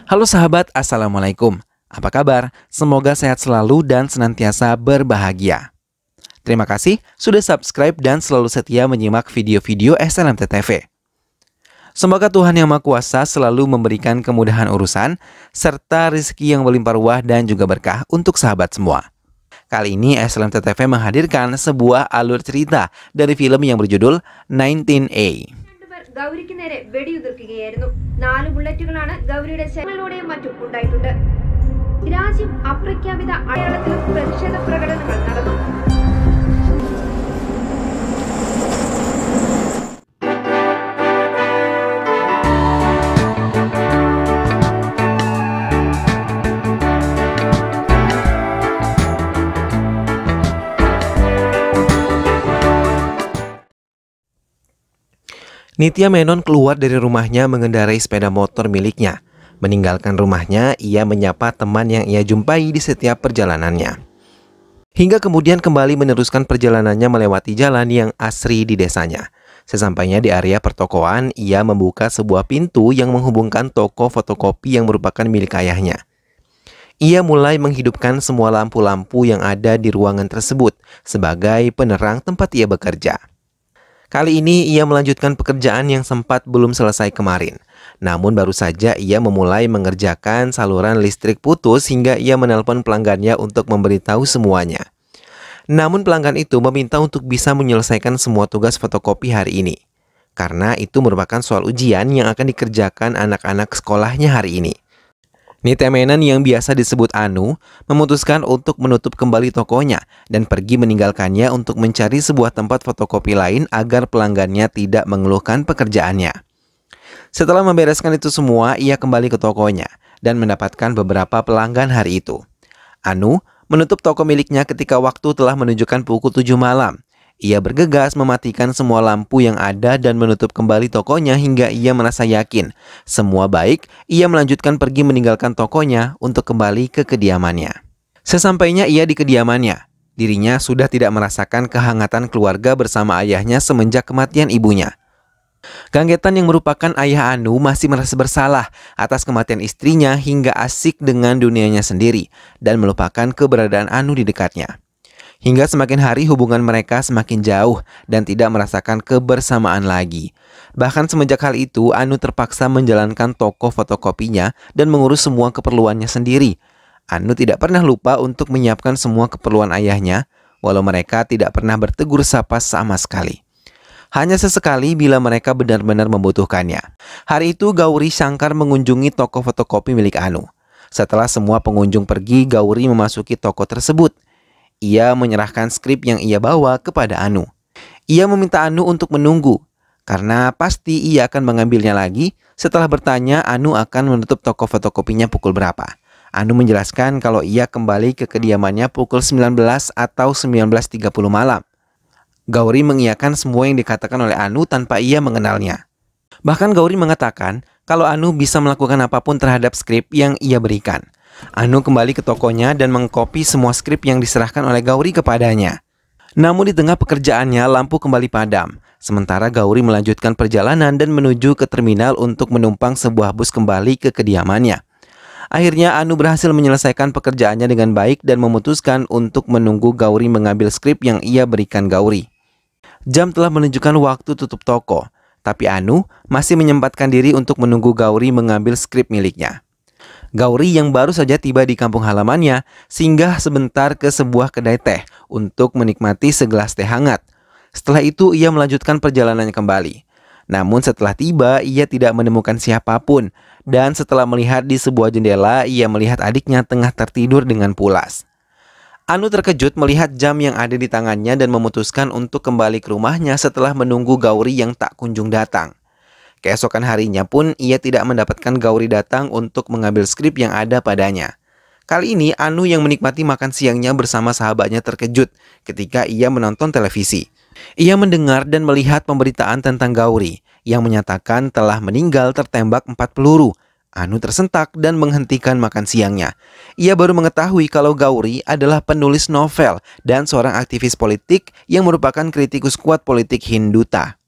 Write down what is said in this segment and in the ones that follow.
Halo sahabat, Assalamualaikum. Apa kabar? Semoga sehat selalu dan senantiasa berbahagia. Terima kasih sudah subscribe dan selalu setia menyimak video-video SLMT TV. Semoga Tuhan Yang Maha Kuasa selalu memberikan kemudahan urusan, serta rezeki yang berlimpah ruah dan juga berkah untuk sahabat semua. Kali ini SLMT TV menghadirkan sebuah alur cerita dari film yang berjudul 19A. ഗൗരിക്ക് നേരെ വെടിയുതിർക്കുകയായിരുന്നു. 4 ബുള്ളറ്റുകളാണ് ഗൗരിയുടെ ശരീരത്തിലൂടെയും മറ്റും ഉണ്ടായിട്ടുണ്ട്. രാജ്യം അപ്രഖ്യാപിത അടയാളത്തിലും പ്രതിഷേധ പ്രകടനങ്ങൾ നടന്നു. Nitya Menon keluar dari rumahnya mengendarai sepeda motor miliknya. Meninggalkan rumahnya, ia menyapa teman yang ia jumpai di setiap perjalanannya. Hingga kemudian kembali meneruskan perjalanannya melewati jalan yang asri di desanya. Sesampainya di area pertokoan, ia membuka sebuah pintu yang menghubungkan toko fotokopi yang merupakan milik ayahnya. Ia mulai menghidupkan semua lampu-lampu yang ada di ruangan tersebut sebagai penerang tempat ia bekerja. Kali ini ia melanjutkan pekerjaan yang sempat belum selesai kemarin. Namun baru saja ia memulai mengerjakan saluran listrik putus hingga ia menelpon pelanggannya untuk memberitahu semuanya. Namun pelanggan itu meminta untuk bisa menyelesaikan semua tugas fotokopi hari ini. Karena itu merupakan soal ujian yang akan dikerjakan anak-anak sekolahnya hari ini. Nitya Menon yang biasa disebut Anu memutuskan untuk menutup kembali tokonya dan pergi meninggalkannya untuk mencari sebuah tempat fotokopi lain agar pelanggannya tidak mengeluhkan pekerjaannya. Setelah membereskan itu semua, ia kembali ke tokonya dan mendapatkan beberapa pelanggan hari itu. Anu menutup toko miliknya ketika waktu telah menunjukkan pukul 7 malam. Ia bergegas mematikan semua lampu yang ada dan menutup kembali tokonya hingga ia merasa yakin semua baik. Ia melanjutkan pergi meninggalkan tokonya untuk kembali ke kediamannya. Sesampainya ia di kediamannya, dirinya sudah tidak merasakan kehangatan keluarga bersama ayahnya semenjak kematian ibunya. Kang Getan yang merupakan ayah Anu masih merasa bersalah atas kematian istrinya hingga asik dengan dunianya sendiri dan melupakan keberadaan Anu di dekatnya. Hingga semakin hari hubungan mereka semakin jauh dan tidak merasakan kebersamaan lagi. Bahkan semenjak hal itu, Anu terpaksa menjalankan toko fotokopinya dan mengurus semua keperluannya sendiri. Anu tidak pernah lupa untuk menyiapkan semua keperluan ayahnya, walau mereka tidak pernah bertegur sapa sama sekali. Hanya sesekali bila mereka benar-benar membutuhkannya. Hari itu Gauri Shankar mengunjungi toko fotokopi milik Anu. Setelah semua pengunjung pergi, Gauri memasuki toko tersebut. Ia menyerahkan skrip yang ia bawa kepada Anu. Ia meminta Anu untuk menunggu, karena pasti ia akan mengambilnya lagi. Setelah bertanya, Anu akan menutup toko fotokopinya pukul berapa. Anu menjelaskan kalau ia kembali ke kediamannya pukul 19 atau 19.30 malam. Gauri mengiyakan semua yang dikatakan oleh Anu tanpa ia mengenalnya. Bahkan Gauri mengatakan kalau Anu bisa melakukan apapun terhadap skrip yang ia berikan. Anu kembali ke tokonya dan mengkopi semua skrip yang diserahkan oleh Gauri kepadanya. Namun di tengah pekerjaannya, lampu kembali padam. Sementara Gauri melanjutkan perjalanan dan menuju ke terminal untuk menumpang sebuah bus kembali ke kediamannya. Akhirnya Anu berhasil menyelesaikan pekerjaannya dengan baik dan memutuskan untuk menunggu Gauri mengambil skrip yang ia berikan Gauri. Jam telah menunjukkan waktu tutup toko, tapi Anu masih menyempatkan diri untuk menunggu Gauri mengambil skrip miliknya. Gauri yang baru saja tiba di kampung halamannya singgah sebentar ke sebuah kedai teh untuk menikmati segelas teh hangat. Setelah itu ia melanjutkan perjalanannya kembali. Namun setelah tiba ia tidak menemukan siapapun dan setelah melihat di sebuah jendela ia melihat adiknya tengah tertidur dengan pulas. Anu terkejut melihat jam yang ada di tangannya dan memutuskan untuk kembali ke rumahnya setelah menunggu Gauri yang tak kunjung datang. Keesokan harinya pun ia tidak mendapatkan Gauri datang untuk mengambil skrip yang ada padanya. Kali ini Anu yang menikmati makan siangnya bersama sahabatnya terkejut ketika ia menonton televisi. Ia mendengar dan melihat pemberitaan tentang Gauri yang menyatakan telah meninggal tertembak 4 peluru. Anu tersentak dan menghentikan makan siangnya. Ia baru mengetahui kalau Gauri adalah penulis novel dan seorang aktivis politik yang merupakan kritikus kuat politik Hinduta.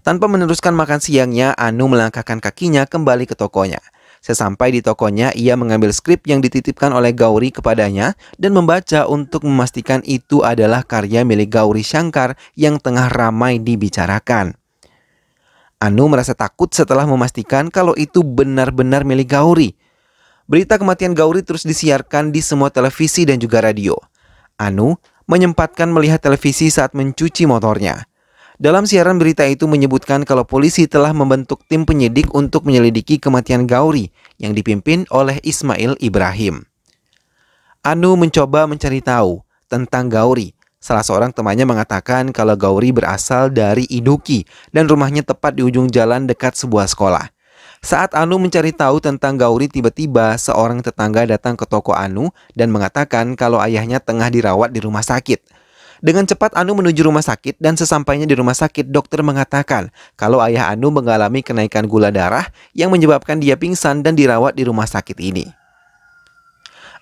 Tanpa meneruskan makan siangnya, Anu melangkahkan kakinya kembali ke tokonya. Sesampai di tokonya, ia mengambil skrip yang dititipkan oleh Gauri kepadanya dan membaca untuk memastikan itu adalah karya milik Gauri Shankar yang tengah ramai dibicarakan. Anu merasa takut setelah memastikan kalau itu benar-benar milik Gauri. Berita kematian Gauri terus disiarkan di semua televisi dan juga radio. Anu menyempatkan melihat televisi saat mencuci motornya. Dalam siaran berita itu menyebutkan kalau polisi telah membentuk tim penyidik untuk menyelidiki kematian Gauri yang dipimpin oleh Ismail Ibrahim. Anu mencoba mencari tahu tentang Gauri. Salah seorang temannya mengatakan kalau Gauri berasal dari Iduki dan rumahnya tepat di ujung jalan dekat sebuah sekolah. Saat Anu mencari tahu tentang Gauri, tiba-tiba seorang tetangga datang ke toko Anu dan mengatakan kalau ayahnya tengah dirawat di rumah sakit. Dengan cepat Anu menuju rumah sakit dan sesampainya di rumah sakit, dokter mengatakan kalau ayah Anu mengalami kenaikan gula darah yang menyebabkan dia pingsan dan dirawat di rumah sakit ini.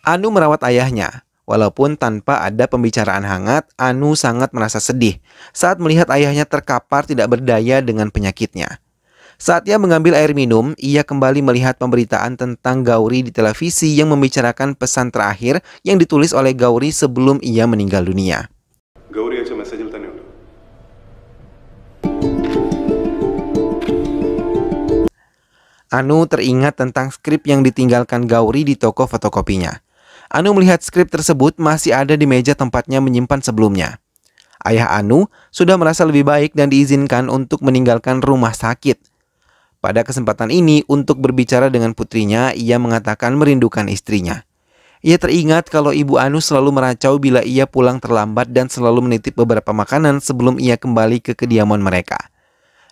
Anu merawat ayahnya. Walaupun tanpa ada pembicaraan hangat, Anu sangat merasa sedih saat melihat ayahnya terkapar tidak berdaya dengan penyakitnya. Saat ia mengambil air minum, ia kembali melihat pemberitaan tentang Gauri di televisi yang membicarakan pesan terakhir yang ditulis oleh Gauri sebelum ia meninggal dunia. Gauri acha message tane undo. Anu teringat tentang skrip yang ditinggalkan Gauri di toko fotokopinya. Anu melihat skrip tersebut masih ada di meja tempatnya menyimpan sebelumnya. Ayah Anu sudah merasa lebih baik dan diizinkan untuk meninggalkan rumah sakit. Pada kesempatan ini, untuk berbicara dengan putrinya, ia mengatakan merindukan istrinya. Ia teringat kalau ibu Anu selalu meracau bila ia pulang terlambat dan selalu menitip beberapa makanan sebelum ia kembali ke kediaman mereka.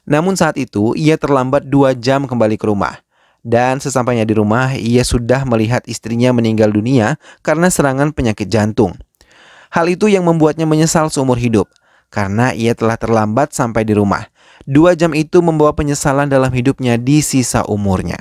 Namun saat itu, ia terlambat 2 jam kembali ke rumah. Dan sesampainya di rumah, ia sudah melihat istrinya meninggal dunia karena serangan penyakit jantung. Hal itu yang membuatnya menyesal seumur hidup, karena ia telah terlambat sampai di rumah. 2 jam itu membawa penyesalan dalam hidupnya di sisa umurnya.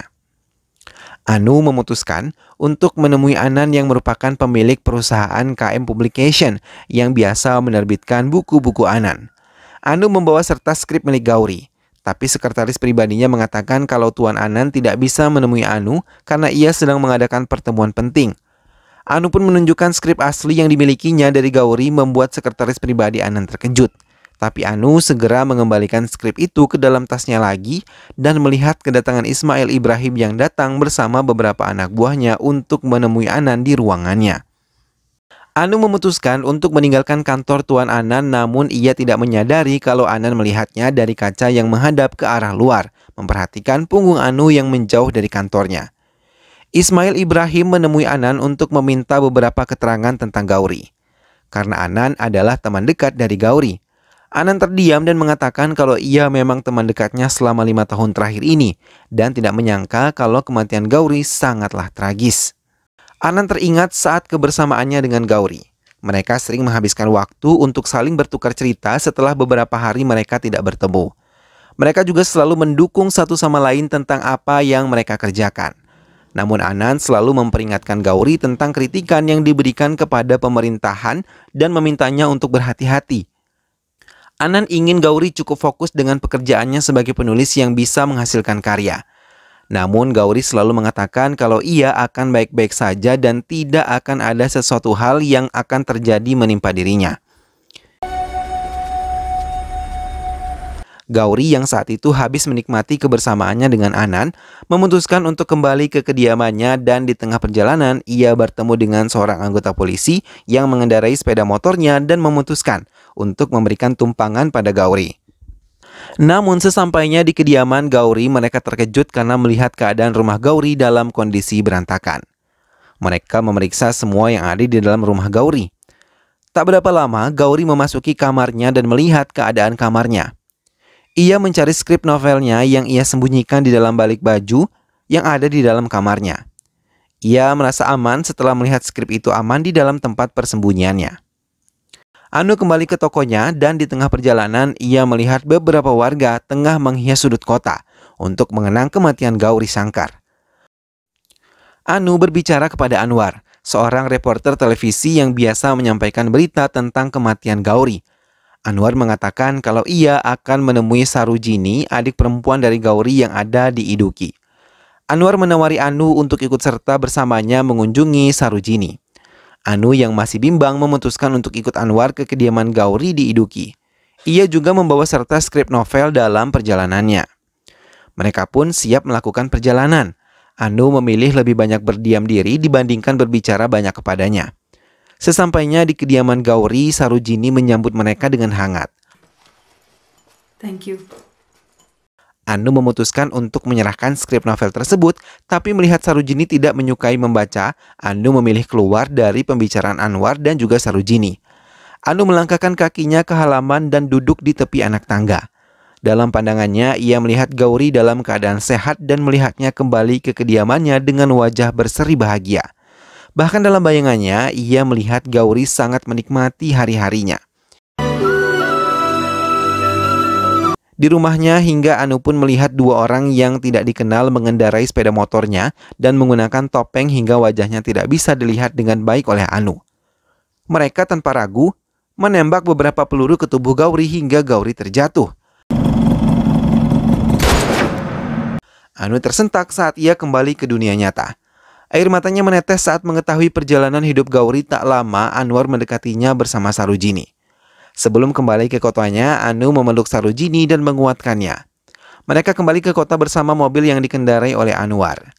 Anu memutuskan untuk menemui Anan yang merupakan pemilik perusahaan KM Publication yang biasa menerbitkan buku-buku Anan. Anu membawa serta skrip milik Gauri. Tapi sekretaris pribadinya mengatakan kalau Tuan Anan tidak bisa menemui Anu karena ia sedang mengadakan pertemuan penting. Anu pun menunjukkan skrip asli yang dimilikinya dari Gauri membuat sekretaris pribadi Anan terkejut. Tapi Anu segera mengembalikan skrip itu ke dalam tasnya lagi dan melihat kedatangan Ismail Ibrahim yang datang bersama beberapa anak buahnya untuk menemui Anan di ruangannya. Anu memutuskan untuk meninggalkan kantor Tuan Anan, namun ia tidak menyadari kalau Anan melihatnya dari kaca yang menghadap ke arah luar, memperhatikan punggung Anu yang menjauh dari kantornya. Ismail Ibrahim menemui Anan untuk meminta beberapa keterangan tentang Gauri. Karena Anan adalah teman dekat dari Gauri. Anan terdiam dan mengatakan kalau ia memang teman dekatnya selama 5 tahun terakhir ini dan tidak menyangka kalau kematian Gauri sangatlah tragis. Anan teringat saat kebersamaannya dengan Gauri. Mereka sering menghabiskan waktu untuk saling bertukar cerita setelah beberapa hari mereka tidak bertemu. Mereka juga selalu mendukung satu sama lain tentang apa yang mereka kerjakan. Namun Anan selalu memperingatkan Gauri tentang kritikan yang diberikan kepada pemerintahan dan memintanya untuk berhati-hati. Anan ingin Gauri cukup fokus dengan pekerjaannya sebagai penulis yang bisa menghasilkan karya. Namun Gauri selalu mengatakan kalau ia akan baik-baik saja dan tidak akan ada sesuatu hal yang akan terjadi menimpa dirinya. Gauri yang saat itu habis menikmati kebersamaannya dengan Anan memutuskan untuk kembali ke kediamannya dan di tengah perjalanan ia bertemu dengan seorang anggota polisi yang mengendarai sepeda motornya dan memutuskan untuk memberikan tumpangan pada Gauri. Namun sesampainya di kediaman Gauri, mereka terkejut karena melihat keadaan rumah Gauri dalam kondisi berantakan. Mereka memeriksa semua yang ada di dalam rumah Gauri. Tak berapa lama, Gauri memasuki kamarnya dan melihat keadaan kamarnya. Ia mencari skrip novelnya yang ia sembunyikan di dalam balik baju yang ada di dalam kamarnya. Ia merasa aman setelah melihat skrip itu aman di dalam tempat persembunyiannya. Anu kembali ke tokonya dan di tengah perjalanan ia melihat beberapa warga tengah menghias sudut kota untuk mengenang kematian Gauri Shankar. Anu berbicara kepada Anwar, seorang reporter televisi yang biasa menyampaikan berita tentang kematian Gauri. Anwar mengatakan kalau ia akan menemui Sarujini, adik perempuan dari Gauri yang ada di Iduki. Anwar menawari Anu untuk ikut serta bersamanya mengunjungi Sarojini. Anu yang masih bimbang memutuskan untuk ikut Anwar ke kediaman Gauri di Idukki. Ia juga membawa serta skrip novel dalam perjalanannya. Mereka pun siap melakukan perjalanan. Anu memilih lebih banyak berdiam diri dibandingkan berbicara banyak kepadanya. Sesampainya di kediaman Gauri, Sarojini menyambut mereka dengan hangat. Thank you. Anu memutuskan untuk menyerahkan skrip novel tersebut, tapi melihat Sarojini tidak menyukai membaca, Anu memilih keluar dari pembicaraan Anwar dan juga Sarojini. Anu melangkahkan kakinya ke halaman dan duduk di tepi anak tangga. Dalam pandangannya, ia melihat Gauri dalam keadaan sehat dan melihatnya kembali ke kediamannya dengan wajah berseri bahagia. Bahkan dalam bayangannya, ia melihat Gauri sangat menikmati hari-harinya. Di rumahnya hingga Anu pun melihat dua orang yang tidak dikenal mengendarai sepeda motornya dan menggunakan topeng hingga wajahnya tidak bisa dilihat dengan baik oleh Anu. Mereka tanpa ragu menembak beberapa peluru ke tubuh Gauri hingga Gauri terjatuh. Anu tersentak saat ia kembali ke dunia nyata. Air matanya menetes saat mengetahui perjalanan hidup Gauri tak lama Anwar mendekatinya bersama Sarojini. Sebelum kembali ke kotanya, Anu memeluk Sarojini dan menguatkannya. Mereka kembali ke kota bersama mobil yang dikendarai oleh Anwar.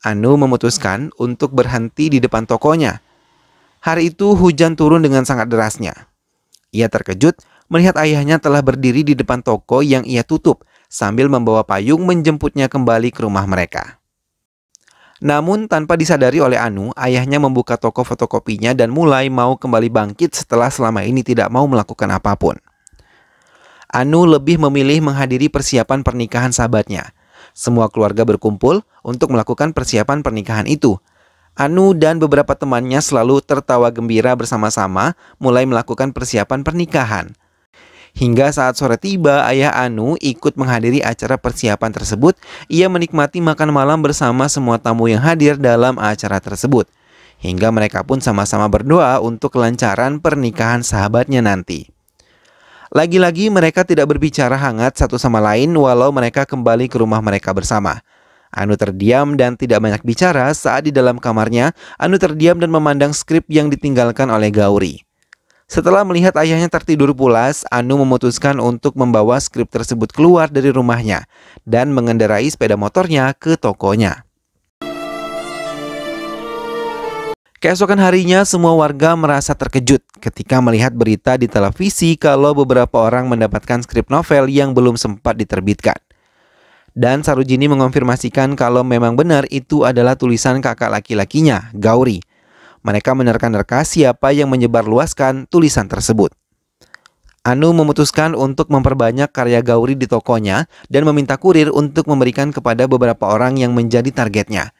Anu memutuskan untuk berhenti di depan tokonya. Hari itu hujan turun dengan sangat derasnya. Ia terkejut melihat ayahnya telah berdiri di depan toko yang ia tutup sambil membawa payung menjemputnya kembali ke rumah mereka. Namun tanpa disadari oleh Anu, ayahnya membuka toko fotokopinya dan mulai mau kembali bangkit setelah selama ini tidak mau melakukan apapun. Anu lebih memilih menghadiri persiapan pernikahan sahabatnya. Semua keluarga berkumpul untuk melakukan persiapan pernikahan itu. Anu dan beberapa temannya selalu tertawa gembira bersama-sama mulai melakukan persiapan pernikahan. Hingga saat sore tiba, ayah Anu ikut menghadiri acara persiapan tersebut. Ia menikmati makan malam bersama semua tamu yang hadir dalam acara tersebut. Hingga mereka pun sama-sama berdoa untuk kelancaran pernikahan sahabatnya nanti. Lagi-lagi mereka tidak berbicara hangat satu sama lain walau mereka kembali ke rumah mereka bersama. Anu terdiam dan tidak banyak bicara saat di dalam kamarnya. Anu terdiam dan memandang skrip yang ditinggalkan oleh Gauri. Setelah melihat ayahnya tertidur pulas, Anu memutuskan untuk membawa skrip tersebut keluar dari rumahnya dan mengendarai sepeda motornya ke tokonya. Keesokan harinya, semua warga merasa terkejut ketika melihat berita di televisi kalau beberapa orang mendapatkan skrip novel yang belum sempat diterbitkan. Dan Sarojini mengonfirmasikan kalau memang benar itu adalah tulisan kakak laki-lakinya, Gauri. Mereka menerka-nerka siapa yang menyebarluaskan tulisan tersebut. Anu memutuskan untuk memperbanyak karya Gauri di tokonya dan meminta kurir untuk memberikan kepada beberapa orang yang menjadi targetnya.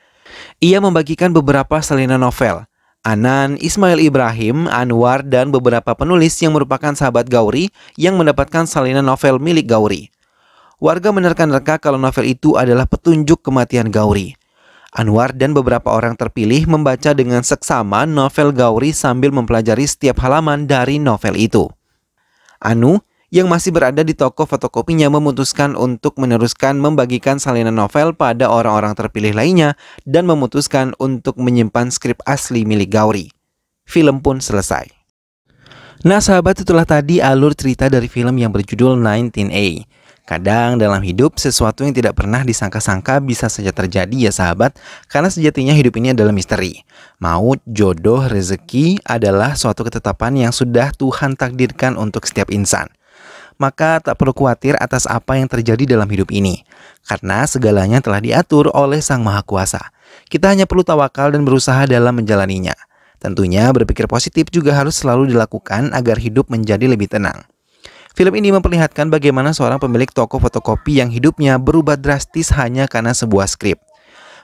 Ia membagikan beberapa salinan novel. Anan, Ismail Ibrahim, Anwar, dan beberapa penulis yang merupakan sahabat Gauri yang mendapatkan salinan novel milik Gauri. Warga menerka-nerka kalau novel itu adalah petunjuk kematian Gauri. Anwar dan beberapa orang terpilih membaca dengan seksama novel Gauri sambil mempelajari setiap halaman dari novel itu. Anu, yang masih berada di toko fotokopinya, memutuskan untuk meneruskan membagikan salinan novel pada orang-orang terpilih lainnya dan memutuskan untuk menyimpan skrip asli milik Gauri. Film pun selesai. Nah sahabat, itulah tadi alur cerita dari film yang berjudul 19A. Kadang dalam hidup sesuatu yang tidak pernah disangka-sangka bisa saja terjadi ya sahabat, karena sejatinya hidup ini adalah misteri. Maut, jodoh, rezeki adalah suatu ketetapan yang sudah Tuhan takdirkan untuk setiap insan. Maka tak perlu khawatir atas apa yang terjadi dalam hidup ini, karena segalanya telah diatur oleh Sang Maha Kuasa. Kita hanya perlu tawakal dan berusaha dalam menjalaninya. Tentunya berpikir positif juga harus selalu dilakukan agar hidup menjadi lebih tenang. Film ini memperlihatkan bagaimana seorang pemilik toko fotokopi yang hidupnya berubah drastis hanya karena sebuah skrip.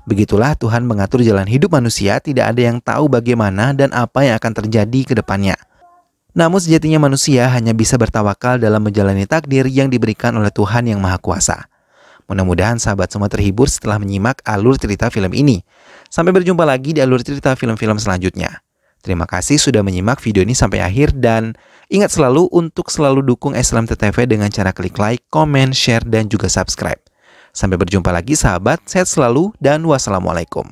Begitulah Tuhan mengatur jalan hidup manusia, tidak ada yang tahu bagaimana dan apa yang akan terjadi ke depannya. Namun sejatinya manusia hanya bisa bertawakal dalam menjalani takdir yang diberikan oleh Tuhan Yang Maha Kuasa. Mudah-mudahan sahabat semua terhibur setelah menyimak alur cerita film ini. Sampai berjumpa lagi di alur cerita film-film selanjutnya. Terima kasih sudah menyimak video ini sampai akhir dan ingat selalu untuk selalu dukung SLMT TV dengan cara klik like, komen, share, dan juga subscribe. Sampai berjumpa lagi sahabat, sehat selalu dan wassalamualaikum.